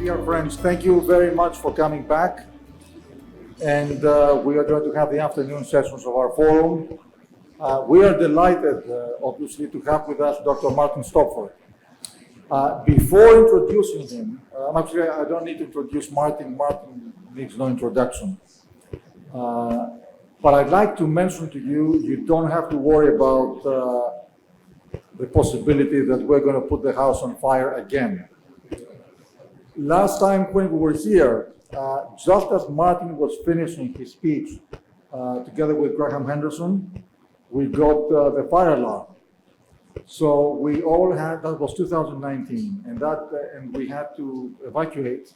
Dear friends, thank you very much for coming back. And we are going to have the afternoon sessions of our forum. We are delighted, obviously, to have with us Dr. Martin Stopford. Before introducing him, actually, I don't need to introduce Martin. Martin needs no introduction. But I'd like to mention to you, you don't have to worry about the possibility that we're going to put the house on fire again. Last time when we were here, just as Martin was finishing his speech, together with Graham Henderson, we got the fire alarm. So we all had, that was 2019, and we had to evacuate.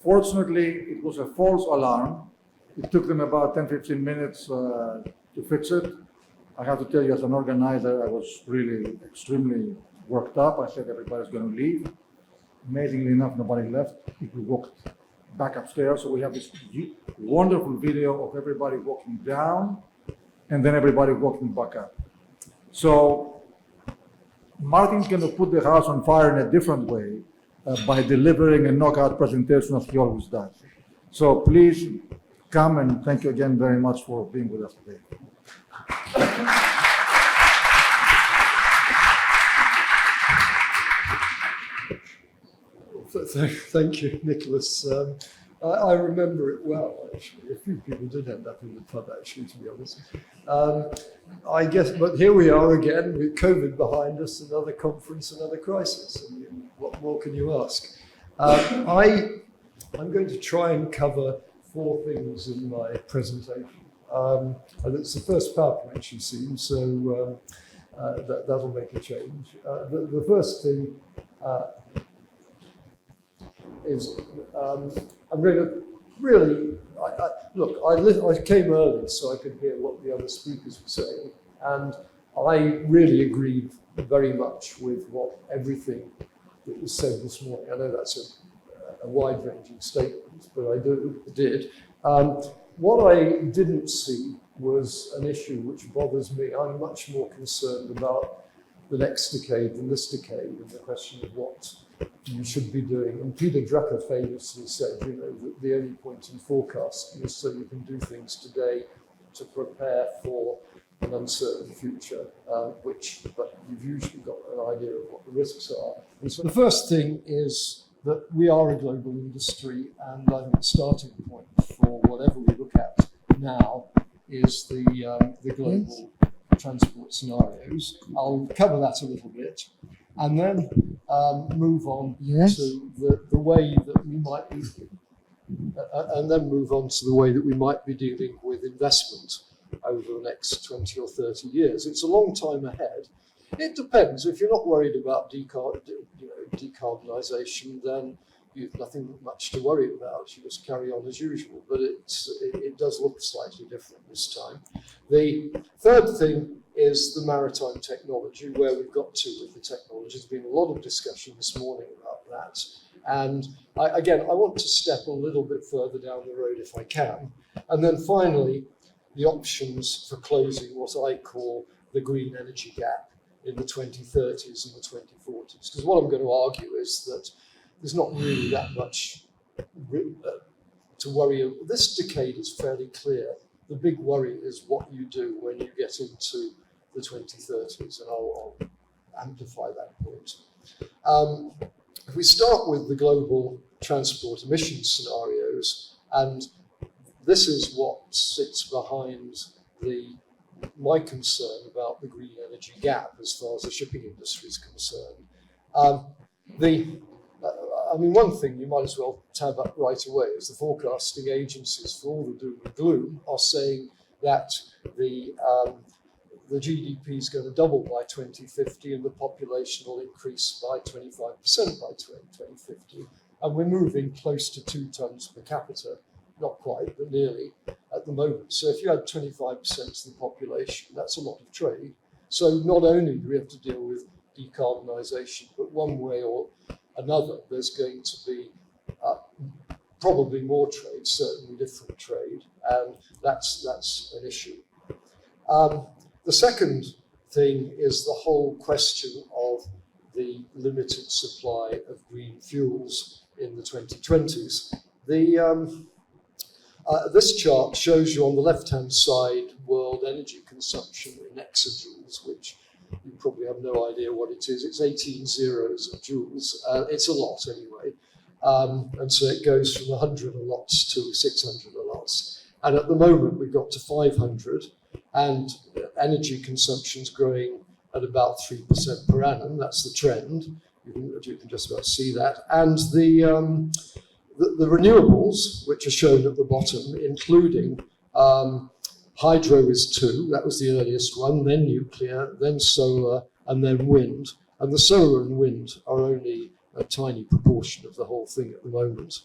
Fortunately, it was a false alarm. It took them about 10-15 minutes to fix it. I have to tell you, as an organizer, I was really extremely worked up. I said everybody's going to leave. Amazingly enough, nobody left. People walked back upstairs. So we have this wonderful video of everybody walking down and then everybody walking back up. So Martin's going to put the house on fire in a different way by delivering a knockout presentation as he always does. So please come, and thank you again very much for being with us today. Thank you, Nicholas. I remember it well, actually. A few people did end up in the pub, actually, to be honest. I guess, but here we are again with COVID behind us, another conference, another crisis. I mean, what more can you ask? I'm going to try and cover 4 things in my presentation. And it's the first PowerPoint you've seen, so that'll make a change. The first thing is I'm going to really, I came early so I could hear what the other speakers were saying, and I really agreed very much with everything that was said this morning. I know that's a wide-ranging statement, but I did. What I didn't see was an issue which bothers me. I'm much more concerned about the next decade than this decade, and the question of what you should be doing. And Peter Drucker famously said, that the only point in forecasting is so you can do things today to prepare for an uncertain future, but you've usually got an idea of what the risks are. And so the first thing is that we are a global industry, and I think the starting point for whatever we look at now is the global transport scenarios. I'll cover that a little bit, and then move on to the way that we might be, dealing with investment over the next 20 or 30 years. It's a long time ahead. It depends. If you're not worried about decarbonisation, then you've nothing much to worry about. You just carry on as usual. But it does look slightly different this time. The third thing is the maritime technology, where we've got to with the technology. There's been a lot of discussion this morning about that. And I want to step a little bit further down the road if I can. And then finally, the options for closing what I call the green energy gap in the 2030s and the 2040s. Because what I'm going to argue is that there's not really that much to worry about. This decade is fairly clear. The big worry is what you do when you get into the 2030s, and I'll amplify that point. If we start with the global transport emissions scenarios, and this is what sits behind my concern about the green energy gap as far as the shipping industry is concerned. One thing you might as well tab up right away is the forecasting agencies, for all the doom and gloom, are saying that the GDP is going to double by 2050 and the population will increase by 25% by 2050. And we're moving close to 2 tons per capita, not quite, but nearly at the moment. So if you add 25% to the population, that's a lot of trade. So not only do we have to deal with decarbonisation, but one way or another, there's going to be probably more trade, certainly different trade, and that's an issue. The second thing is the whole question of the limited supply of green fuels in the 2020s. This chart shows you on the left-hand side world energy consumption in exajoules, which you probably have no idea what it is. It's 18 zeros of joules. It's a lot anyway. And so it goes from 100 lots to 600 lots. And at the moment, we've got to 500, and energy consumption's growing at about 3% per annum. That's the trend. You can just about see that. And the renewables, which are shown at the bottom, including hydro is 2, that was the earliest one, then nuclear, then solar, and then wind. And the solar and wind are only a tiny proportion of the whole thing at the moment.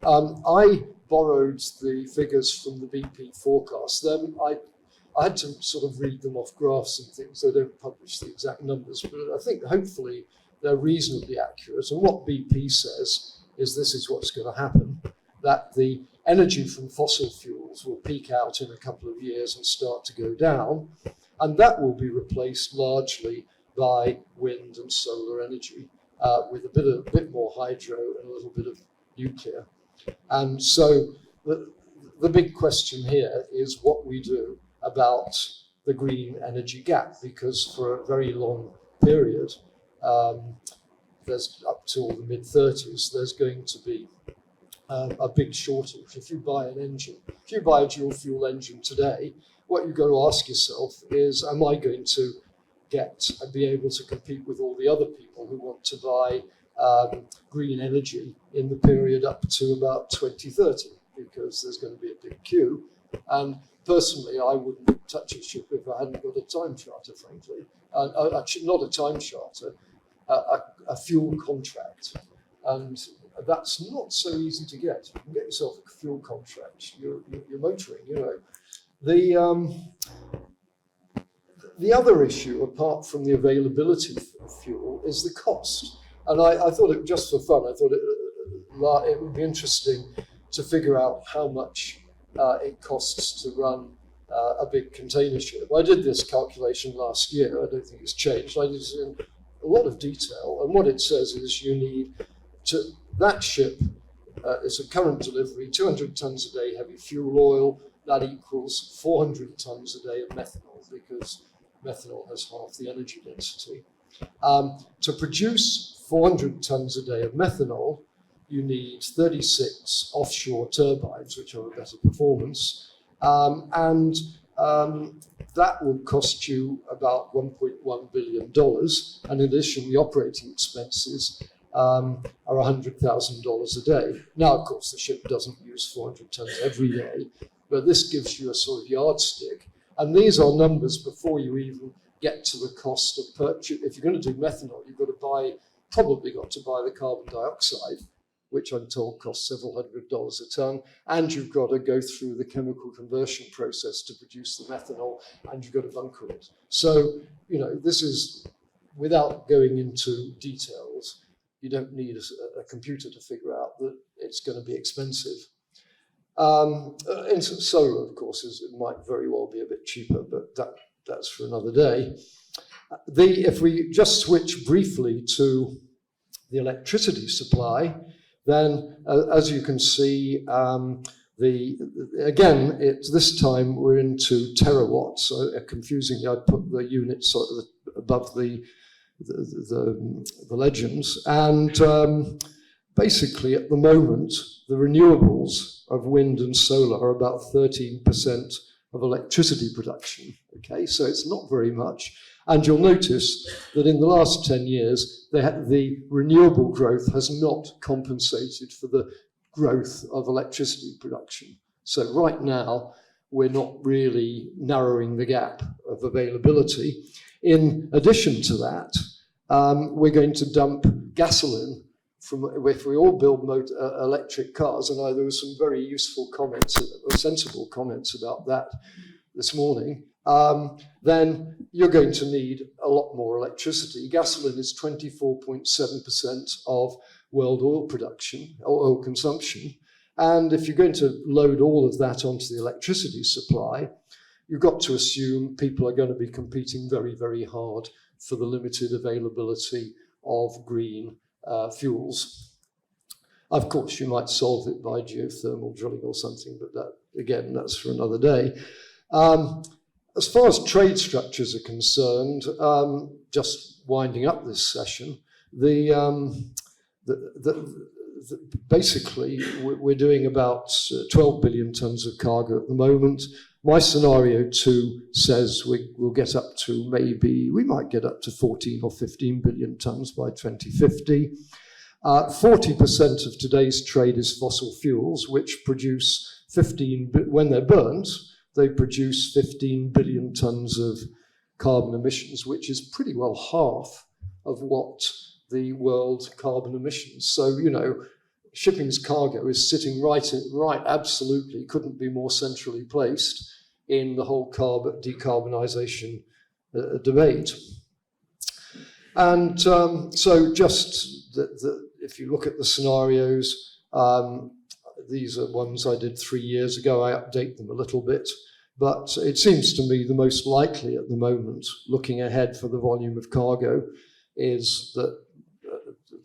I borrowed the figures from the BP forecast. I had to sort of read them off graphs and things. They don't publish the exact numbers, but I think hopefully they're reasonably accurate. And what BP says is this is what's going to happen, that the energy from fossil fuels will peak out in a couple of years and start to go down, and that will be replaced largely by wind and solar energy, with a bit more hydro and a little bit of nuclear. And so the big question here is what we do about the green energy gap, because for a very long period, there's up till the mid-30s, there's going to be a big shortage. If you buy an engine, if you buy a dual fuel engine today, what you've got to ask yourself is, am I going to be able to compete with all the other people who want to buy green energy in the period up to about 2030, because there's going to be a big queue. And personally, I wouldn't touch a ship if I hadn't got a time charter, frankly. Actually, not a time charter, a fuel contract. And that's not so easy to get. You can get yourself a fuel contract. You're motoring, you know. The other issue, apart from the availability of fuel, is the cost. And I thought it, just for fun, I thought it would be interesting to figure out how much it costs to run a big container ship. I did this calculation last year. I don't think it's changed. I did it in a lot of detail. And what it says is you need that ship is a current delivery, 200 tons a day heavy fuel oil. That equals 400 tons a day of methanol, because methanol has half the energy density. To produce 400 tons a day of methanol, you need 36 offshore turbines, which are a better performance. And that will cost you about $1.1 billion. And in addition, the operating expenses are $100,000 a day. Now, of course, the ship doesn't use 400 tons every day, but this gives you a sort of yardstick. And these are numbers before you even get to the cost of purchase. If you're going to do methanol, you've probably got to buy the carbon dioxide, which I'm told costs several $100s a ton, and you've got to go through the chemical conversion process to produce the methanol, and you've got to bunker it. So, you know, this is, without going into details, you don't need a computer to figure out that it's going to be expensive. And solar, of course, it might very well be a bit cheaper, but that's for another day. If we just switch briefly to the electricity supply, then as you can see, again, this time we're into terawatts. So confusingly, I put the units sort of above the legends. And basically, at the moment, the renewables of wind and solar are about 13% of electricity production. Okay, so it's not very much. And you'll notice that in the last 10 years, the renewable growth has not compensated for the growth of electricity production. So right now, we're not really narrowing the gap of availability. In addition to that, we're going to dump gasoline if we all build electric cars, and there were some very useful comments, sensible comments about that this morning, then you're going to need a lot more electricity. Gasoline is 24.7% of world oil production, or oil consumption. And if you're going to load all of that onto the electricity supply, you've got to assume people are going to be competing very, very hard for the limited availability of green fuels. Of course, you might solve it by geothermal drilling or something, but that, again, that's for another day. As far as trade structures are concerned, just winding up this session, basically, we're doing about 12 billion tons of cargo at the moment. My scenario 2 says we'll get up to we might get up to 14 or 15 billion tons by 2050. 40% of today's trade is fossil fuels, which produce when they're burnt, they produce 15 billion tons of carbon emissions, which is pretty well half of what the world carbon emissions. So, you know, shipping's cargo is sitting right, absolutely, couldn't be more centrally placed in the whole decarbonisation debate. And so just if you look at the scenarios, these are ones I did 3 years ago. I update them a little bit. But it seems to me the most likely at the moment, looking ahead for the volume of cargo, is that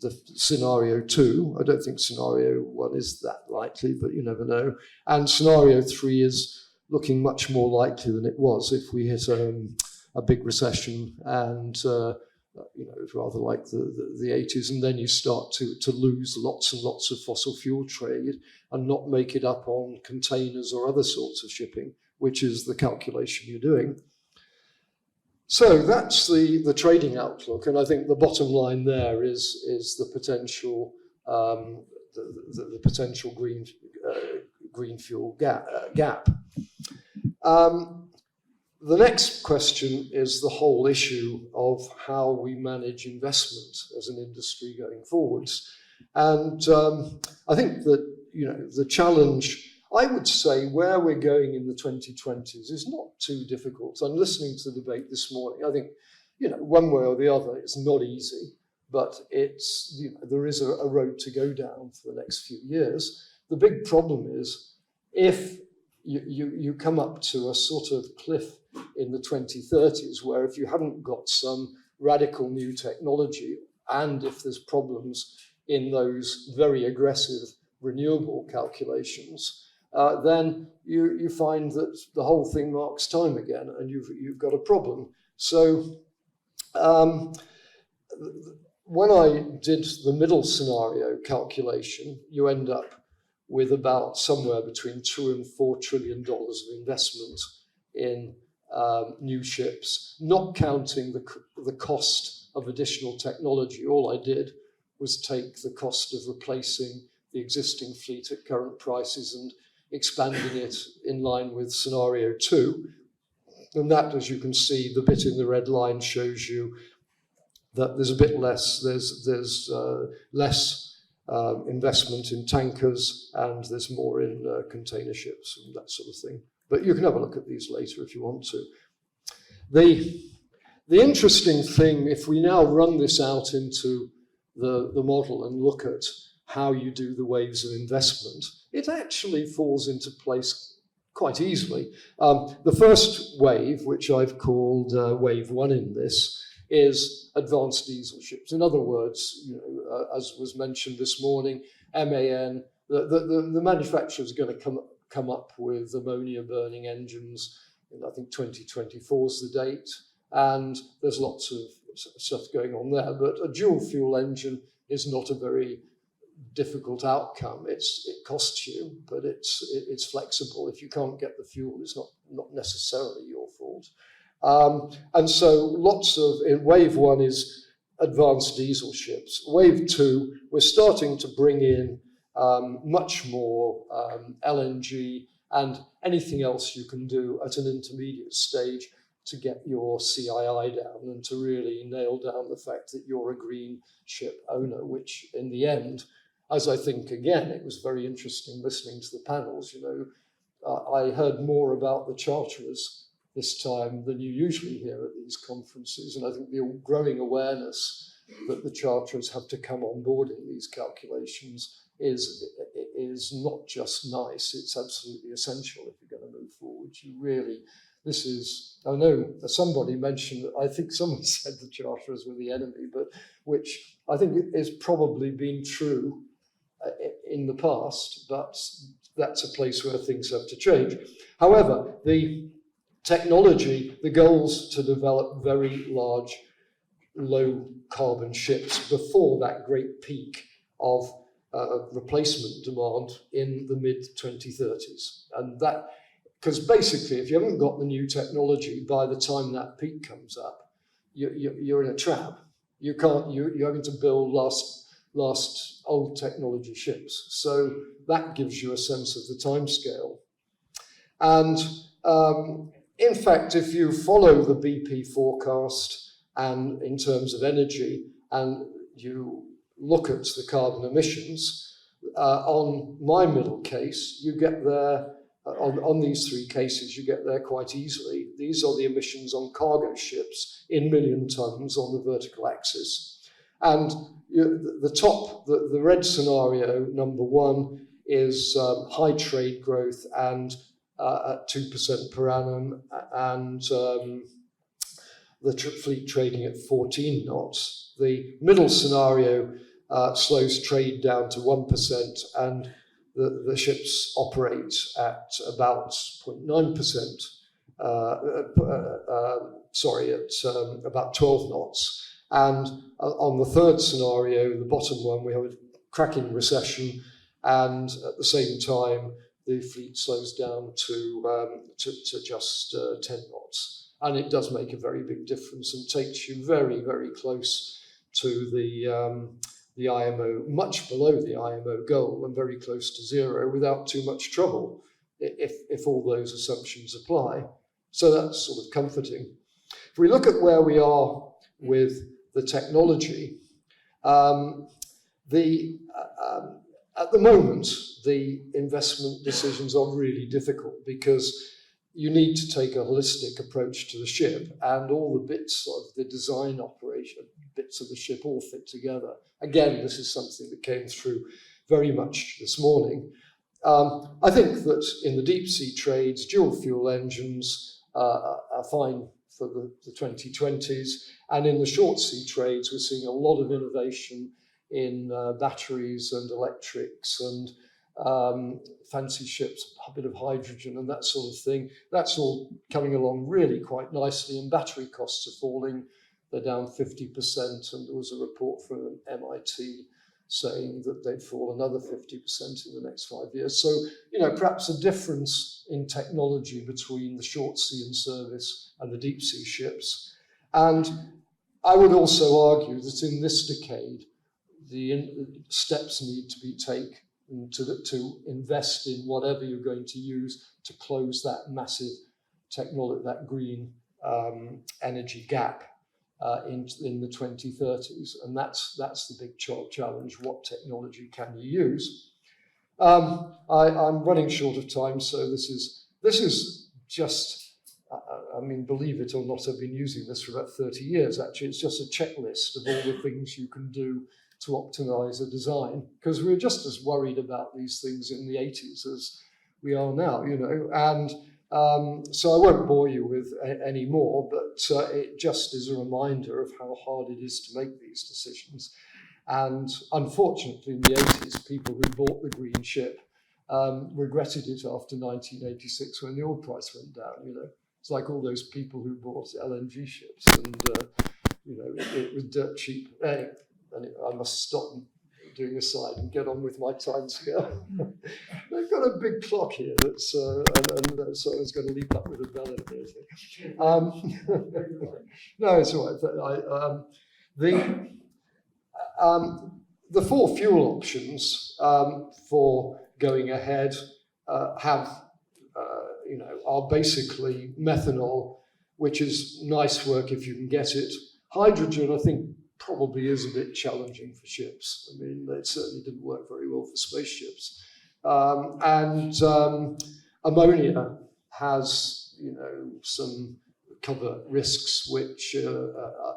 the scenario 2, I don't think scenario 1 is that likely, but you never know. And scenario 3 is looking much more likely than it was if we hit a big recession and you know, it's rather like the 80s, and then you start to lose lots and lots of fossil fuel trade and not make it up on containers or other sorts of shipping, which is the calculation you're doing. So that's the trading outlook, and I think the bottom line there is the potential the potential green fuel gap. The next question is the whole issue of how we manage investment as an industry going forwards. And I think that, you know, the challenge, I would say, where we're going in the 2020s is not too difficult. I'm listening to the debate this morning. I think, you know, one way or the other, it's not easy, but it's, you know, there is a road to go down for the next few years. The big problem is if you come up to a sort of cliff in the 2030s, where if you haven't got some radical new technology, and if there's problems in those very aggressive renewable calculations, then you find that the whole thing marks time again, and you've got a problem. So when I did the middle scenario calculation, you end up with about somewhere between $2 and $4 trillion of investment in new ships, not counting the cost of additional technology. All I did was take the cost of replacing the existing fleet at current prices and expanding it in line with scenario 2. And that, as you can see, the bit in the red line shows you that there's a bit less, there's less investment in tankers, and there's more in container ships and that sort of thing. But you can have a look at these later if you want to. The interesting thing, if we now run this out into the model and look at how you do the waves of investment, it actually falls into place quite easily. The first wave, which I've called wave 1 in this, is advanced diesel ships. In other words, you know, as was mentioned this morning, MAN, the manufacturers are going to come up with ammonia burning engines, and I think 2024 is the date, and there's lots of stuff going on there. But a dual fuel engine is not a very difficult outcome. It costs you, but it's flexible. If you can't get the fuel, it's not necessarily your fault. And so lots of, in wave 1 is advanced diesel ships. Wave 2, we're starting to bring in much more LNG and anything else you can do at an intermediate stage to get your CII down and to really nail down the fact that you're a green ship owner, which in the end, as I think, again, it was very interesting listening to the panels. You know, I heard more about the charterers this time than you usually hear at these conferences. And I think the growing awareness that the charterers have to come on board in these calculations is not just nice, it's absolutely essential if you're going to move forward. You really, this is, I know somebody mentioned, I think someone said the charterers were the enemy, but which I think is probably been true in the past, but that's a place where things have to change. However, the technology, the goals to develop very large, low carbon ships before that great peak of replacement demand in the mid 2030s. And that, because basically, if you haven't got the new technology by the time that peak comes up, you're in a trap. You can't, you're having to build last old technology ships. So that gives you a sense of the timescale. And in fact, if you follow the BP forecast and in terms of energy, and you look at the carbon emissions, on my middle case, you get there, on these three cases, you get there quite easily. These are the emissions on cargo ships in million tons on the vertical axis. And the red scenario, number one, is high trade growth and at 2% per annum, and the fleet trading at 14 knots. The middle scenario slows trade down to 1%, and the ships operate at about 0.9%, at about 12 knots. And on the third scenario, the bottom one, we have a cracking recession, and at the same time, the fleet slows down to just 10 knots. And it does make a very big difference and takes you very, very close to the IMO, much below the IMO goal and very close to zero without too much trouble if all those assumptions apply. So that's sort of comforting. If we look at where we are with the technology, at the moment, the investment decisions are really difficult because you need to take a holistic approach to the ship, and all the bits of the design operation, bits of the ship all fit together. Again, this is something that came through very much this morning. I think that in the deep sea trades, dual fuel engines are fine for the 2020s. And in the short sea trades, we're seeing a lot of innovation in batteries and electrics and fancy ships, a bit of hydrogen and that sort of thing. That's all coming along really quite nicely, and battery costs are falling. They're down 50%, and there was a report from MIT saying that they'd fall another 50% in the next 5 years. So, you know, perhaps a difference in technology between the short sea and service and the deep sea ships. And I would also argue that in this decade, the steps need to be taken to invest in whatever you're going to use to close that massive technology, that green energy gap in the 2030s, and that's the big challenge. What technology can you use? I'm running short of time, so this is just, I mean, believe it or not, I've been using this for about 30 years. Actually, it's just a checklist of all the things you can do to optimize a design, because we were just as worried about these things in the 80s as we are now, you know. And so I won't bore you with any more, but it just is a reminder of how hard it is to make these decisions. And unfortunately, in the 80s, people who bought the green ship regretted it after 1986 when the oil price went down, you know. It's like all those people who bought LNG ships, and you know, it was dirt cheap. Anyway, I must stop doing a slide and get on with my time scale. They've got a big clock here that's, and so I was going to leave that with a bell in there. No, it's all right. The four fuel options for going ahead are basically methanol, which is nice work if you can get it. Hydrogen, I think, probably is a bit challenging for ships. I mean, it certainly didn't work very well for spaceships. And ammonia has, you know, some cover risks, which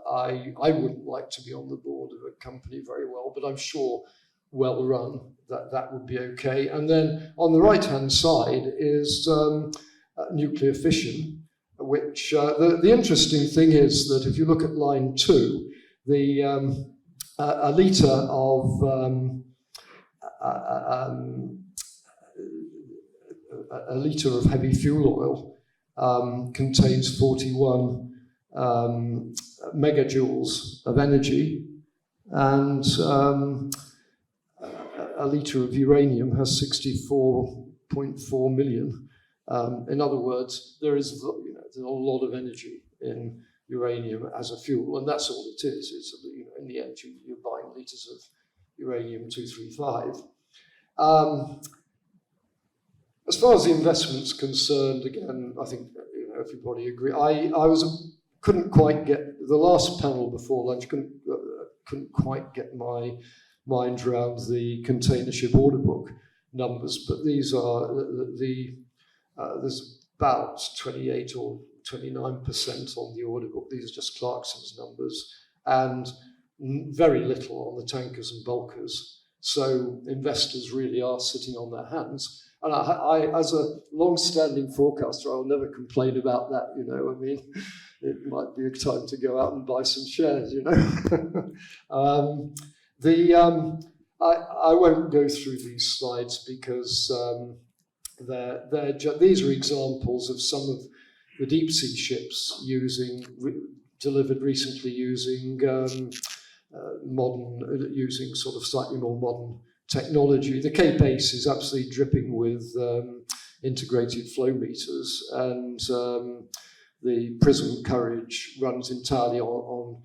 I wouldn't like to be on the board of a company very well, but I'm sure well run that would be okay. And then on the right-hand side is nuclear fission, which the interesting thing is that if you look at line 2, the a litre of a litre of heavy fuel oil contains 41 megajoules of energy, and a litre of uranium has 64.4 million. In other words, there's a lot of energy in uranium as a fuel, and that's all it is. It's, in the end, you're buying litres of uranium-235. As far as the investment's concerned, again, I think everybody agree. I couldn't quite get the last panel before lunch. Couldn't quite get my mind around the container ship order book numbers, but these are there's about 28 or 29% on the order book. These are just Clarkson's numbers, and very little on the tankers and bulkers. So investors really are sitting on their hands. And I as a long-standing forecaster, I'll never complain about that. I mean, it might be a time to go out and buy some shares. I won't go through these slides because these are examples of some of the deep sea ships delivered recently using using sort of slightly more modern technology. The Cape Ace is absolutely dripping with integrated flow meters, and the Prism Courage runs entirely on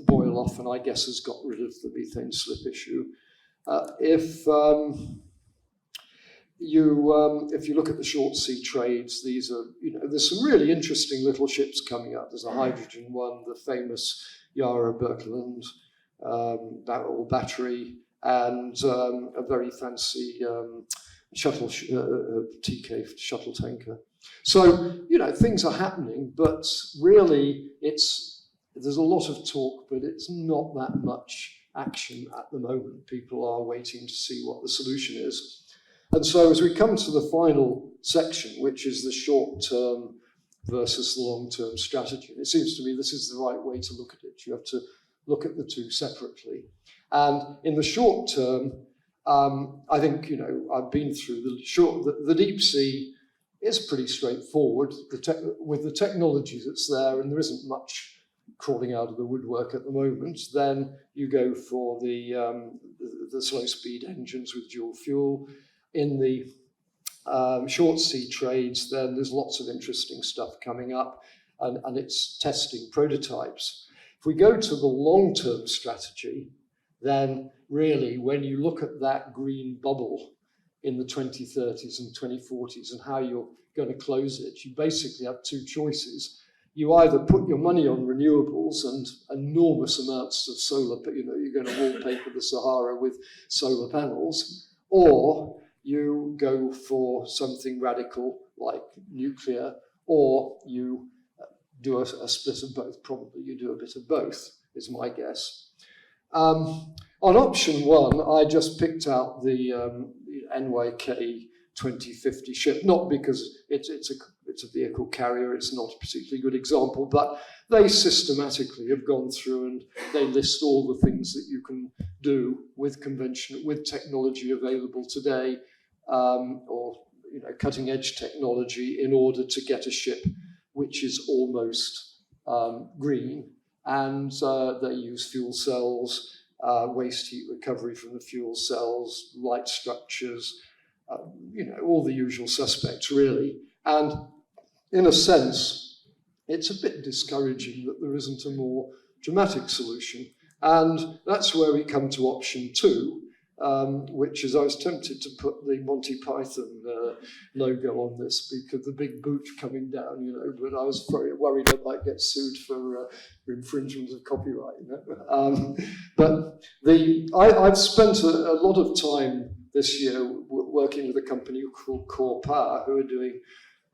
boil off, and I guess has got rid of the methane slip issue. If you look at the short sea trades, these are, there's some really interesting little ships coming up. There's a hydrogen one, the famous Yara Birkeland battery, and a very fancy shuttle TK shuttle tanker. So things are happening, but really there's a lot of talk, but it's not that much action at the moment. People are waiting to see what the solution is. And so as we come to the final section, which is the short-term versus the long-term strategy, it seems to me this is the right way to look at it. You have to look at the two separately. And in the short term, I think, I've been through the deep sea is pretty straightforward with the technology that's there, and there isn't much crawling out of the woodwork at the moment. Then you go for the slow-speed engines with dual fuel. In the short sea trades, then there's lots of interesting stuff coming up, and it's testing prototypes. If we go to the long-term strategy, then really when you look at that green bubble in the 2030s and 2040s and how you're going to close it, you basically have two choices. You either put your money on renewables and enormous amounts of solar, you're going to wallpaper the Sahara with solar panels, or you go for something radical like nuclear, or you do a split of both. Probably you do a bit of both, is my guess. On option one, I just picked out the NYK 2050 ship, not because it's a vehicle carrier, it's not a particularly good example, but they systematically have gone through and they list all the things that you can do with technology available today, or cutting edge technology in order to get a ship which is almost green, and they use fuel cells, waste heat recovery from the fuel cells, light structures, all the usual suspects really. And in a sense, it's a bit discouraging that there isn't a more dramatic solution. And that's where we come to option two, which is I was tempted to put the Monty Python logo on this because the big boot coming down, but I was very worried I might get sued for infringement of copyright. But I've spent a lot of time this year working with a company called Core Power, who are doing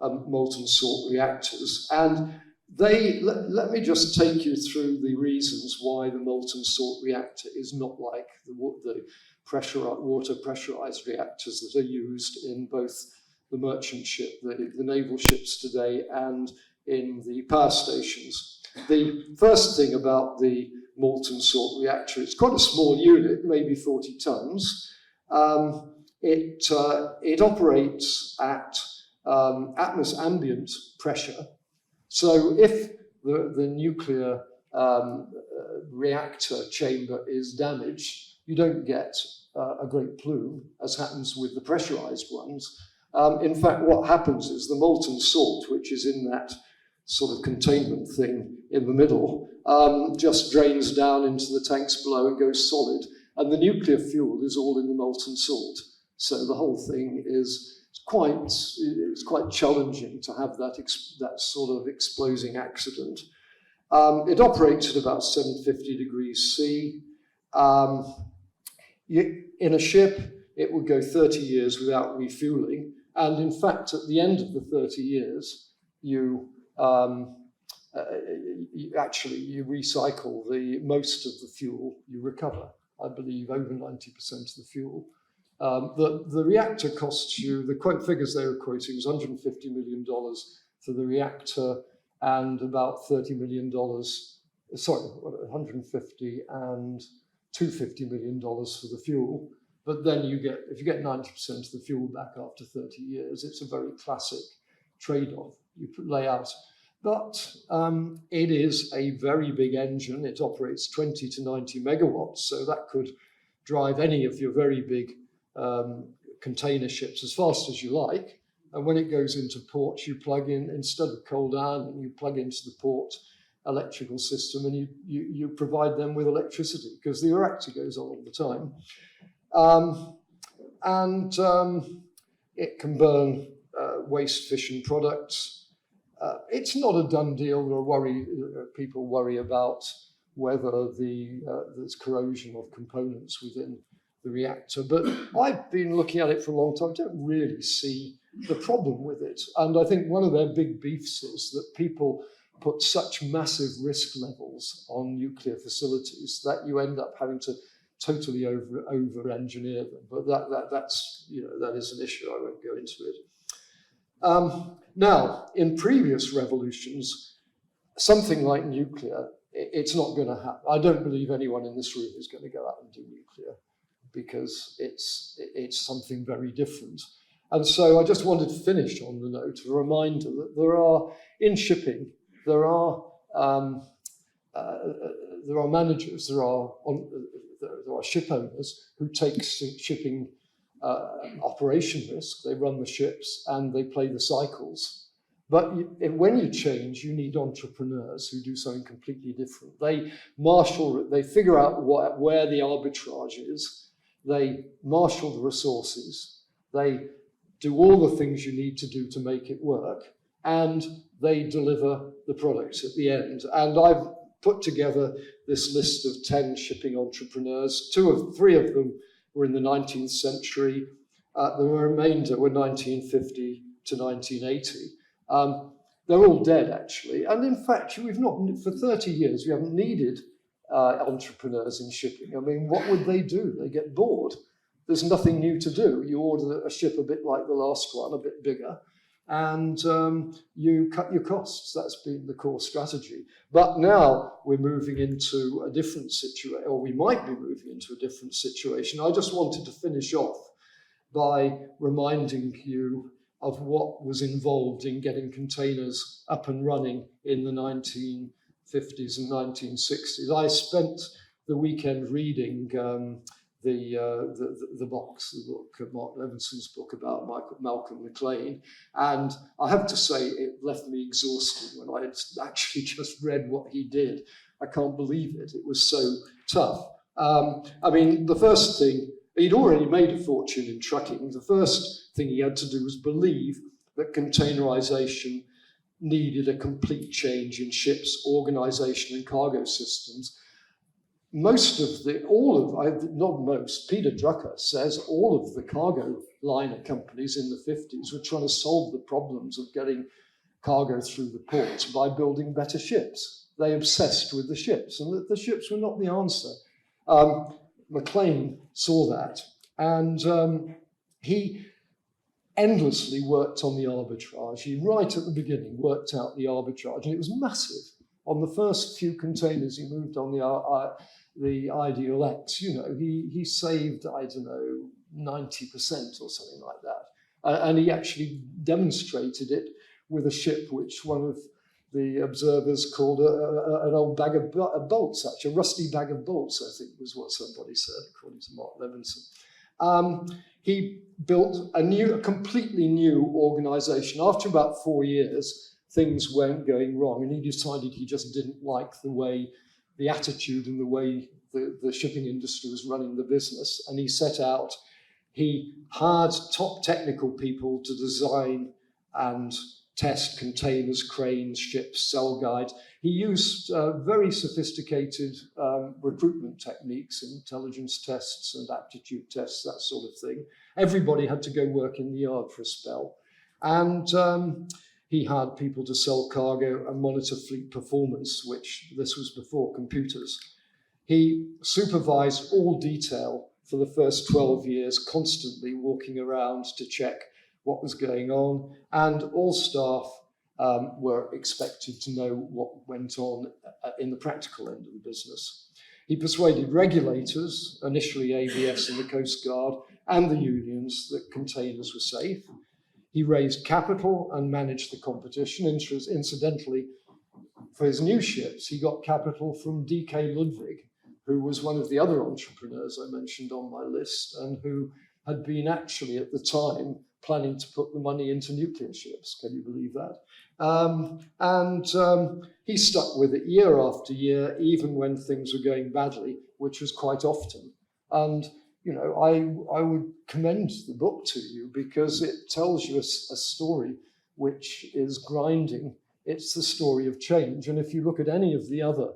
molten salt reactors, and let me just take you through the reasons why the molten salt reactor is not like the water pressurized reactors that are used in both the merchant ship, the naval ships today, and in the power stations. The first thing about the molten salt reactor, it's quite a small unit, maybe 40 tons. It operates at ambient pressure. So if the nuclear reactor chamber is damaged, you don't get a great plume, as happens with the pressurized ones. In fact, what happens is the molten salt, which is in that sort of containment thing in the middle, just drains down into the tanks below and goes solid. And the nuclear fuel is all in the molten salt. So the whole thing is quite challenging to have that sort of exploding accident. It operates at about 750 degrees C. In a ship, it would go 30 years without refueling. And in fact, at the end of the 30 years, you recycle most of the fuel you recover. I believe over 90% of the fuel. The reactor costs you, the quote figures they were quoting was $150 million for the reactor and about $30 million, sorry, 150 and $250 million for the fuel. But then if you get 90% of the fuel back after 30 years, it's a very classic trade-off you lay out. But it is a very big engine. It operates 20 to 90 megawatts, so that could drive any of your very big container ships as fast as you like. And when it goes into port, you plug in, instead of cold iron, you plug into the port electrical system and you provide them with electricity because the reactor goes on all the time. It can burn waste fission products. It's not a done deal. People worry about whether there's corrosion of components within the reactor. But I've been looking at it for a long time. I don't really see the problem with it. And I think one of their big beefs is that people put such massive risk levels on nuclear facilities that you end up having to totally over-engineer them. But that's that is an issue. I won't go into it. Now, in previous revolutions, something like nuclear, it's not going to happen. I don't believe anyone in this room is going to go out and do nuclear because it's something very different. And so I just wanted to finish on the note of a reminder that there are, in shipping, there are managers, there are ship owners who take shipping operation risk. They run the ships and they play the cycles. But when you change, you need entrepreneurs who do something completely different. They figure out where the arbitrage is. They marshal the resources. They do all the things you need to do to make it work. And they deliver the products at the end. And I've put together this list of 10 shipping entrepreneurs. Three of them were in the 19th century. The remainder were 1950 to 1980. They're all dead, actually. And in fact, for 30 years, we haven't needed entrepreneurs in shipping. I mean, what would they do? They get bored. There's nothing new to do. You order a ship a bit like the last one, a bit bigger, and you cut your costs. That's been the core strategy. But now we're moving into a different situation, or we might be moving into a different situation. I just wanted to finish off by reminding you of what was involved in getting containers up and running in the 1950s and 1960s. I spent the weekend reading the book, Mark Levinson's book about Malcolm McLean, and I have to say it left me exhausted when I had actually just read what he did. I can't believe it. It was so tough. I mean, the first thing, he'd already made a fortune in trucking. The first thing he had to do was believe that containerization needed a complete change in ships, organization, and cargo systems. Peter Drucker says all of the cargo liner companies in the 50s were trying to solve the problems of getting cargo through the ports by building better ships. They obsessed with the ships, and the ships were not the answer. McLean saw that, and he endlessly worked on the arbitrage. He, right at the beginning, worked out the arbitrage, and it was massive. On the first few containers he moved on the Ideal X, you know, he saved, I don't know, 90% or something like that. And he actually demonstrated it with a ship which one of the observers called an old bag of bolts, actually, a rusty bag of bolts, I think was what somebody said, according to Mark Levinson. He built a completely new organization. After about 4 years, things weren't going wrong, and he decided he just didn't like the way, the attitude and the way the shipping industry was running the business, and he set out. He hired top technical people to design and test containers, cranes, ships, cell guides. He used very sophisticated recruitment techniques, intelligence tests and aptitude tests, that sort of thing. Everybody had to go work in the yard for a spell. And he hired people to sell cargo and monitor fleet performance, which this was before computers. He supervised all detail for the first 12 years, constantly walking around to check what was going on, and all staff were expected to know what went on in the practical end of the business. He persuaded regulators, initially ABS and the Coast Guard, and the unions that containers were safe. He raised capital and managed the competition. Incidentally, for his new ships, he got capital from D.K. Ludwig, who was one of the other entrepreneurs I mentioned on my list, and who had been actually at the time planning to put the money into nuclear ships. Can you believe that? He stuck with it year after year, even when things were going badly, which was quite often. And you know, I would commend the book to you because it tells you a story which is grinding. It's the story of change. And if you look at any of the other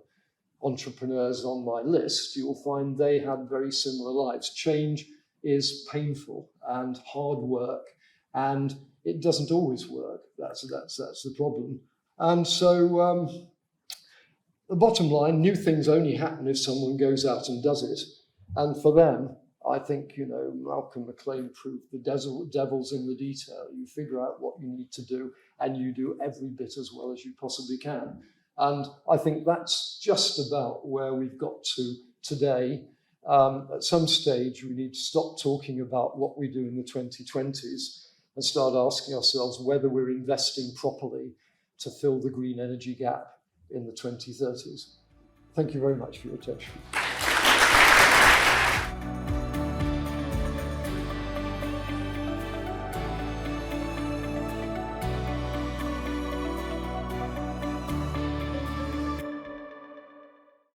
entrepreneurs on my list, you'll find they had very similar lives. Change is painful and hard work, and it doesn't always work. That's the problem. And so the bottom line, new things only happen if someone goes out and does it. And for them, I think, you know, Malcolm McLean proved the devil's in the detail. You figure out what you need to do, and you do every bit as well as you possibly can. And I think that's just about where we've got to today. At some stage, we need to stop talking about what we do in the 2020s and start asking ourselves whether we're investing properly to fill the green energy gap in the 2030s. Thank you very much for your attention.